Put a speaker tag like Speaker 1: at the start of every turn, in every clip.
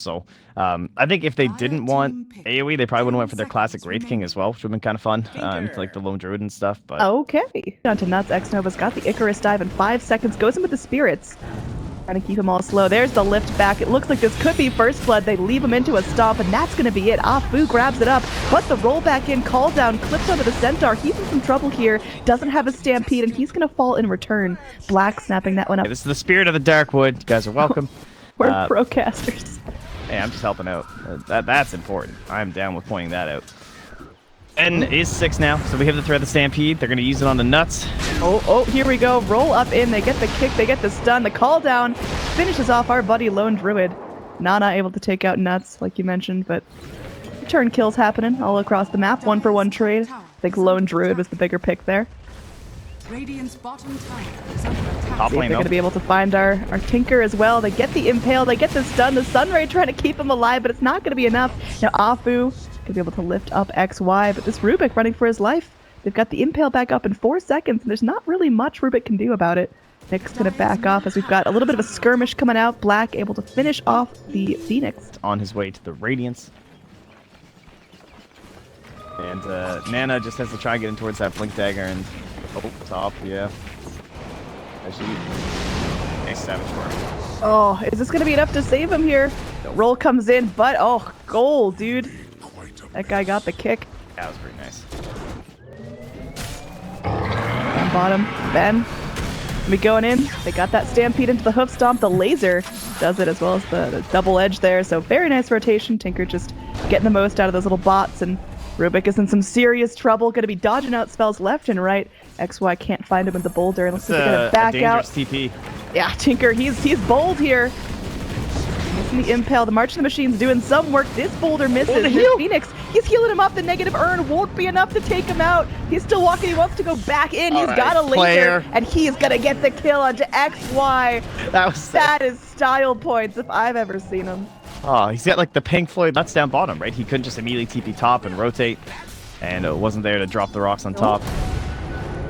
Speaker 1: So I think if they didn't want AoE, they probably would have went for their classic Wraith King as well, which would have been kind of fun, like the Lone Druid and stuff. But
Speaker 2: okay, on to Nuts. X-Nova's got the Icarus dive in 5 seconds, goes in with the Spirits. Trying to keep them all slow. There's the lift back. It looks like this could be First Blood. They leave him into a stomp, and that's going to be it. Afu grabs it up, but the roll back in, call down, clips onto the Centaur. He's in some trouble here. Doesn't have a Stampede, and he's going to fall in return. Black snapping that one up.
Speaker 1: Okay, this is the Spirit of the Darkwood. You guys are welcome.
Speaker 2: We're procasters.
Speaker 1: Hey, I'm just helping out. That's important. I'm down with pointing that out. And is 6 now, so we have the thread the Stampede. They're going to use it on the Nuts.
Speaker 2: Oh, here we go. Roll up in. They get the kick. They get the stun. The call down finishes off our buddy Lone Druid. Nana able to take out Nuts, like you mentioned, but turn kills happening all across the map. 1-for-1 trade. I think Lone Druid was the bigger pick there.
Speaker 3: Radiant's bottom tower is under attack.
Speaker 1: Top lane,
Speaker 2: they're going to be able to find our Tinker as well. They get the Impale. They get the stun. The Sunray trying to keep him alive, but it's not going to be enough. Now Afu to be able to lift up XY, but this Rubik running for his life. They've got the Impale back up in 4 seconds, and there's not really much Rubik can do about it. Nick's going to back off as we've got a little bit of a skirmish coming out. Black able to finish off the Phoenix.
Speaker 1: On his way to the Radiance. And Nana just has to try and get in towards that Blink Dagger and... Oh, top, yeah. Actually, nice Savage Worm.
Speaker 2: Oh, is this going to be enough to save him here? The roll comes in, but oh, goal, dude. That guy got the kick.
Speaker 1: That was pretty nice.
Speaker 2: On bottom, Ben. We going in. They got that Stampede into the hoof stomp. The laser does it as well as the double edge there. So very nice rotation. Tinker just getting the most out of those little bots, and Rubik is in some serious trouble. Going to be dodging out spells left and right. XY can't find him with the boulder. It looks like they're going to back out.
Speaker 1: TP.
Speaker 2: Yeah, Tinker, he's bold here. Missing the Impale. The March of the Machine's doing some work. This boulder misses. This Phoenix, he's healing him up. The negative urn won't be enough to take him out. He's still walking. He wants to go back in. He's got a laser, and he's going to get the kill onto XY. That is style points if I've ever seen him.
Speaker 1: Oh, he's got like the Pink Floyd nuts down bottom, right? He couldn't just immediately TP top and rotate, and it wasn't there to drop the rocks on top.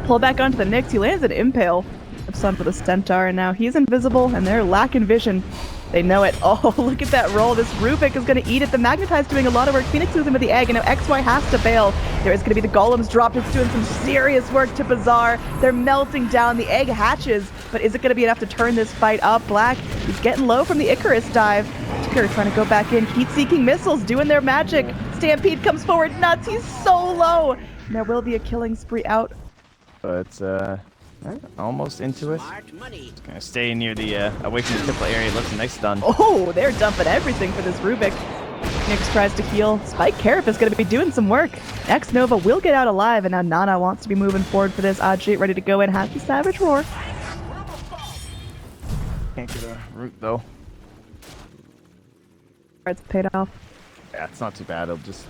Speaker 2: Pull back onto the Nyx. He lands an Impale of Sun for the Centaur, and now he's invisible, and they're lacking vision. They know it. Oh, look at that roll. This Rubik is going to eat it. The Magnetize doing a lot of work. Phoenix is in with the egg, and now XY has to bail. There is going to be the Golems dropped. It's doing some serious work to Bazaar. They're melting down. The egg hatches, but is it going to be enough to turn this fight up? Black, he's getting low from the Icarus dive. Tinker trying to go back in. Heat-seeking missiles doing their magic. Stampede comes forward. Nuts, he's so low. There will be a killing spree out.
Speaker 1: But, almost into it. Just gonna stay near the, away from the triple area. It looks a nice stun.
Speaker 2: Oh, they're dumping everything for this Rubik. Nyx tries to heal. Spike Carif is going to be doing some work. X-Nova will get out alive, and now Nana wants to be moving forward for this. Odd Sheet ready to go in. Has the Savage Roar.
Speaker 1: Can't get a root, though.
Speaker 2: It's paid off.
Speaker 1: Yeah, it's not too bad. It'll just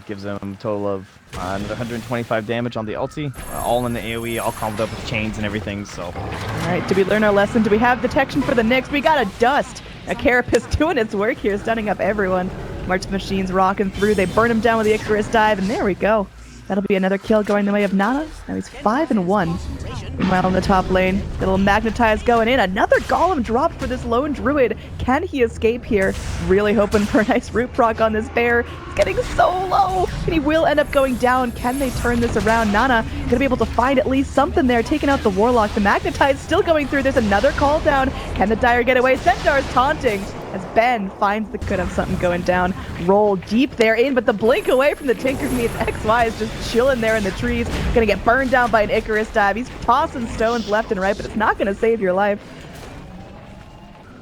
Speaker 1: gives them a total of another 125 damage on the ulti, all in the AoE, all comboed up with chains and everything, so...
Speaker 2: Alright, did we learn our lesson? Do we have detection for the Nyx? We got a dust! A Carapace doing its work here, stunning up everyone. March the Machine's rocking through, they burn him down with the Icarus dive, and there we go. That'll be another kill going the way of Nana. Now he's 5-1. Meanwhile in the top lane, little Magnetize going in. Another Golem dropped for this Lone Druid. Can he escape here? Really hoping for a nice root proc on this bear. It's getting so low, and he will end up going down. Can they turn this around? Nana gonna be able to find at least something there, taking out the Warlock. The Magnetize still going through. There's another call down. Can the Dire get away? Centaur's taunting as Ben finds the could have something going down. Roll deep there in, but the blink away from the Tinker means XY is just chilling there in the trees. Gonna get burned down by an Icarus dive. He's tossing stones left and right, but it's not gonna save your life.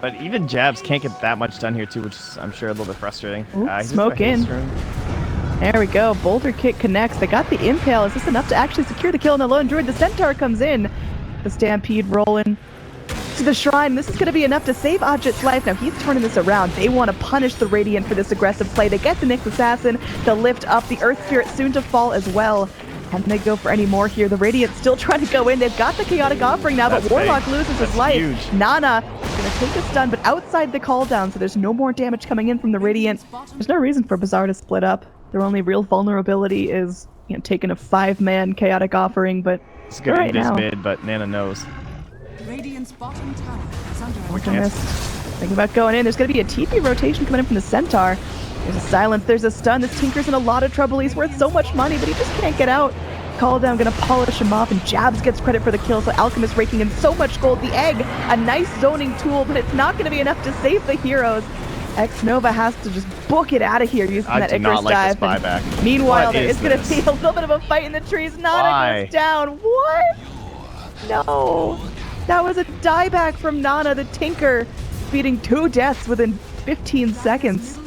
Speaker 1: But even jabs can't get that much done here too, which is, I'm sure, a little bit frustrating.
Speaker 2: Smoke in. There we go. Boulder kick connects. They got the Impale. Is this enough to actually secure the kill on the Lone Druid? The Centaur comes in. The Stampede rolling to the shrine. This is going to be enough to save Ajit's life. Now he's turning this around. They want to punish the Radiant for this aggressive play. They get the Nyx Assassin. They'll lift up the Earth Spirit, soon to fall as well. Can they go for any more here? The Radiant still trying to go in. They've got the Chaotic Offering now, but Warlock loses his life.
Speaker 1: Huge.
Speaker 2: Nana is going to take a stun, but outside the call down, so there's no more damage coming in from the Radiant. There's no reason for Bazaar to split up. Their only real vulnerability is, taking a 5-man Chaotic Offering, but
Speaker 1: it's good in this mid, but Nana knows.
Speaker 3: Radiant's bottom tower is under attack.
Speaker 2: Thinking about going in. There's going to be a TP rotation coming in from the Centaur. There's a silence. There's a stun. This Tinker's in a lot of trouble. He's worth so much money, but he just can't get out. Call down, gonna polish him off, and Jabs gets credit for the kill, so Alchemist raking in so much gold. The egg, a nice zoning tool, but it's not gonna be enough to save the heroes. X-Nova has to just book it out of here using that Icarus dive.
Speaker 1: Buyback.
Speaker 2: Meanwhile, there is gonna be a little bit of a fight in the trees. Nana goes down. What? No. That was a dieback from Nana, the Tinker, beating 2 deaths within 15 seconds.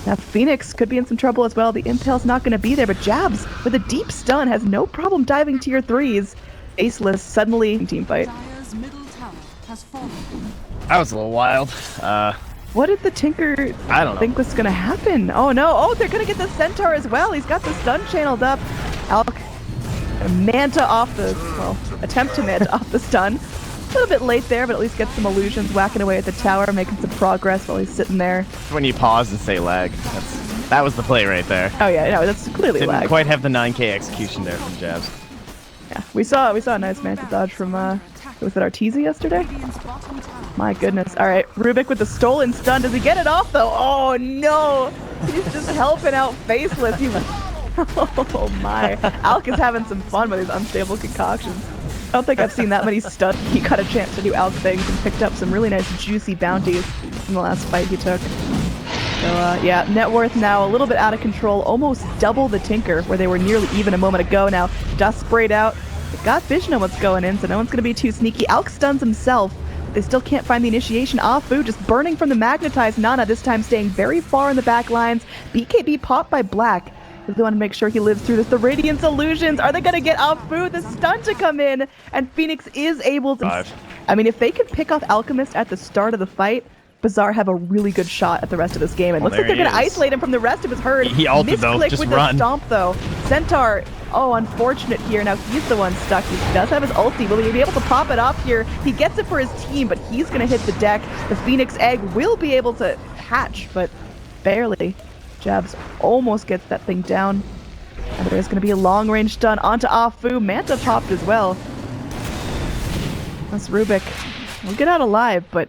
Speaker 2: Now Phoenix could be in some trouble as well. The Impale's not going to be there, but Jabs, with a deep stun, has no problem diving tier 3s. Faceless suddenly team fight.
Speaker 1: That was a little wild.
Speaker 2: What did the Tinker think was going to happen? Oh no, oh, they're going to get the Centaur as well. He's got the stun channeled up. Alk, Manta off the, well, attempt to Manta off the stun. A little bit late there, but at least get some illusions, whacking away at the tower, making some progress while he's sitting there.
Speaker 1: When you pause and say lag, that was the play right there.
Speaker 2: Oh yeah, no, that's clearly lag.
Speaker 1: Didn't quite have the 9K execution there from Jabs.
Speaker 2: Yeah, we saw a nice Manta dodge from was that Arteezy yesterday? My goodness. All right, Rubik with the stolen stun. Does he get it off though? Oh no, he's just helping out Faceless. Oh my, Alk is having some fun with his unstable concoctions. I don't think I've seen that many stuns. He got a chance to do Alk things and picked up some really nice juicy bounties in the last fight he took. So yeah, net worth now a little bit out of control, almost double the Tinker where they were nearly even a moment ago. Now dust sprayed out. They've got vision on what's going in, so no one's going to be too sneaky. Alk stuns himself. They still can't find the initiation. Afu just burning from the magnetized Nana, this time staying very far in the back lines. BKB popped by Black. They want to make sure he lives through this. The Radiance Illusions, are they going to get Afu? The stun to come in, and Phoenix is able to... I mean, if they could pick off Alchemist at the start of the fight, Bazaar have a really good shot at the rest of this game. It looks like they're going to isolate him from the rest of his herd.
Speaker 1: He ulted though, just
Speaker 2: with
Speaker 1: run.
Speaker 2: The stomp though. Centaur, oh, unfortunate here. Now he's the one stuck. He does have his ulti. Will he be able to pop it off here? He gets it for his team, but he's going to hit the deck. The Phoenix Egg will be able to hatch, but barely. Jabs almost gets that thing down. And there's going to be a long-range stun onto Afu. Manta popped as well. That's Rubik. We'll get out alive, but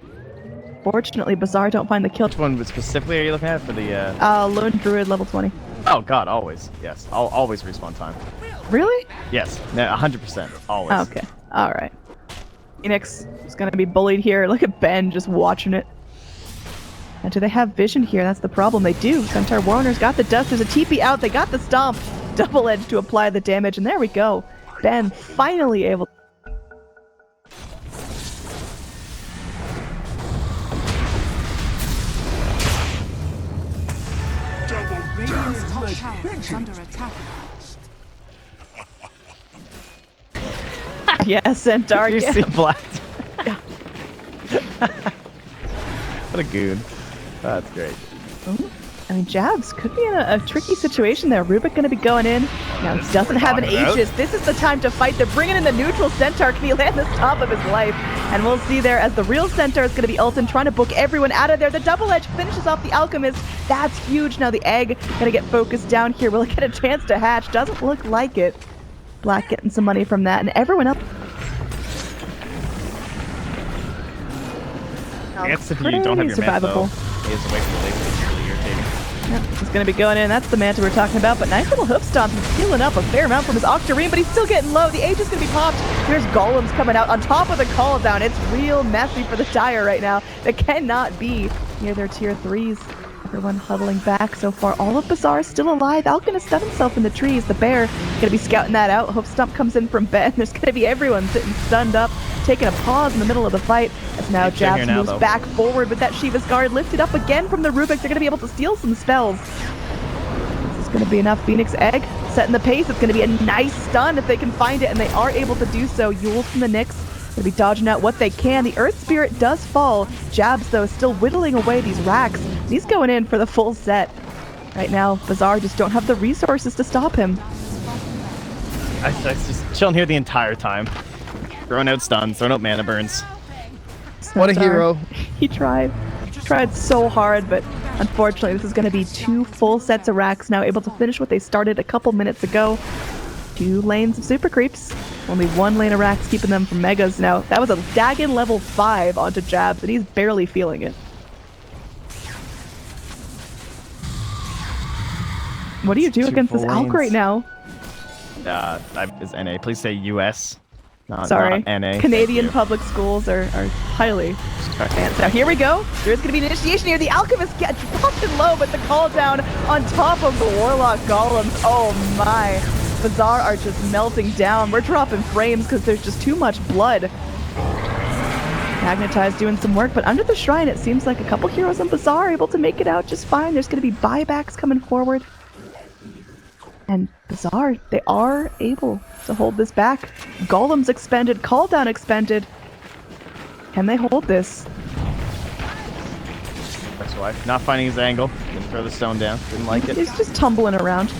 Speaker 2: fortunately, Bazaar don't find the kill.
Speaker 1: Which one specifically are you looking at for the...
Speaker 2: Lone Druid, level 20.
Speaker 1: Oh god, always. Yes, I'll always respawn time.
Speaker 2: Really?
Speaker 1: Yes, 100%, always.
Speaker 2: Okay, alright. Phoenix is going to be bullied here. Look at Ben just watching it. And do they have vision here? That's the problem. They do. Centaur Warner's got the dust. There's a TP out. They got the stomp. Double edge to apply the damage. And there we go. Ben finally able.
Speaker 3: Radiant's top tower is under attack.
Speaker 2: Yeah, Centaur.
Speaker 1: You see Black.
Speaker 2: Yeah.
Speaker 1: What a goon. Oh, that's great.
Speaker 2: Ooh. I mean, Jabs could be in a tricky situation there. Rubik going to be going in. Now, he doesn't have an Aegis. This is the time to fight. They're bringing in the neutral Centaur. Can he land the top of his life? And we'll see there as the real Centaur is going to be ulting, trying to book everyone out of there. The double edge finishes off the Alchemist. That's huge. Now the egg going to get focused down here. Will it get a chance to hatch? Doesn't look like it. Black getting some money from that. And everyone else...
Speaker 1: I guess if you don't have your Manta, though,
Speaker 2: survivable.
Speaker 1: he is away from the lane, which is really irritating.
Speaker 2: Yep, he's going to be going in. That's the Manta we're talking about. But nice little hoof stomp. He's healing up a fair amount from his Octarine, but he's still getting low. The Age is going to be popped. There's Golems coming out on top of the call down. It's real messy for the Dire right now. They cannot be near their tier 3s. Everyone huddling back so far. All of Bazaar is still alive. Alk going to stun himself in the trees. The Bear going to be scouting that out. Hoof stomp comes in from Ben. There's going to be everyone sitting stunned up, taking a pause in the middle of the fight. As now Jabs moves back forward with that Shiva's Guard lifted up again from the Rubik. They're going to be able to steal some spells. This is going to be enough. Phoenix Egg setting the pace. It's going to be a nice stun if they can find it, and they are able to do so. Yule from the Nyx. Going to be dodging out what they can. The Earth Spirit does fall. Jabs, though, is still whittling away these racks. He's going in for the full set. Right now, Bazaar just don't have the resources to stop him.
Speaker 1: I was just chilling here the entire time. Throwing out stuns, throwing out mana burns.
Speaker 2: What a hero. He tried. Tried so hard, but unfortunately, this is going to be 2 full sets of racks now, able to finish what they started a couple minutes ago. 2 lanes of super creeps. Only one lane of racks keeping them from megas now. That was a Dagon level 5 onto jabs, and he's barely feeling it. What do you do against this Alk right now?
Speaker 1: Is NA. Please say US.
Speaker 2: Sorry.
Speaker 1: Not NA.
Speaker 2: Canadian public schools are highly advanced. Now here we go. There's going to be an initiation here. The Alchemist gets dropped in low, but the call down on top of the Warlock Golems. Oh my. Bazaar are just melting down. We're dropping frames because there's just too much blood. Magnetize doing some work, but under the shrine it seems like a couple heroes on Bazaar are able to make it out just fine. There's going to be buybacks coming forward. And Bazaar, they are able to hold this back. Golems expended, call down expended. Can they hold this?
Speaker 1: That's why. Not finding his angle. Didn't throw the stone down. Didn't like it.
Speaker 2: He's just tumbling around.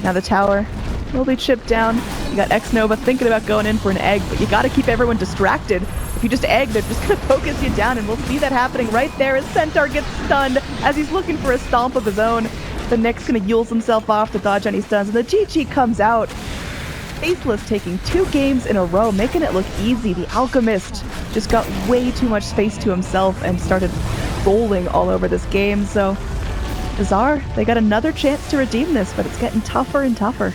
Speaker 2: Now the tower will be chipped down. You got X-Nova thinking about going in for an egg, but you got to keep everyone distracted. If you just egg, they're just going to focus you down, and we'll see that happening right there as Centaur gets stunned as he's looking for a stomp of his own. The Nyx gonna Yules himself off to dodge any stuns, and the GG comes out. Faceless taking 2 games in a row, making it look easy. The Alchemist just got way too much space to himself and started rolling all over this game. So Bazaar, they got another chance to redeem this, but it's getting tougher and tougher.